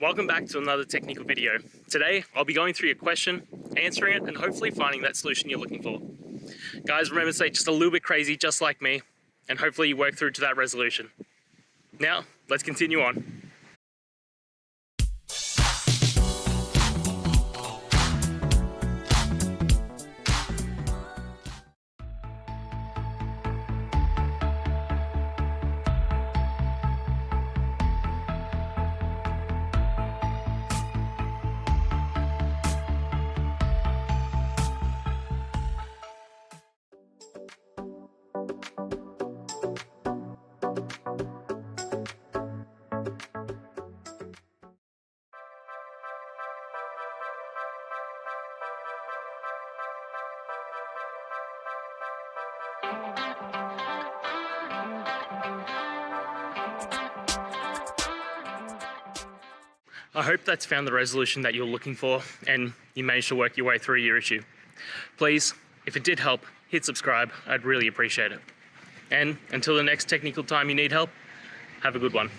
Welcome back to another technical video. Today, I'll be going through your question, answering it, and hopefully finding that solution you're looking for. Guys, remember to stay just a little bit crazy, just like me, and hopefully you work through to that resolution. Now, let's continue on. I hope that's found the resolution that you're looking for and you managed to work your way through your issue. Please, if it did help, hit subscribe. I'd really appreciate it. And until the next technical time you need help, have a good one.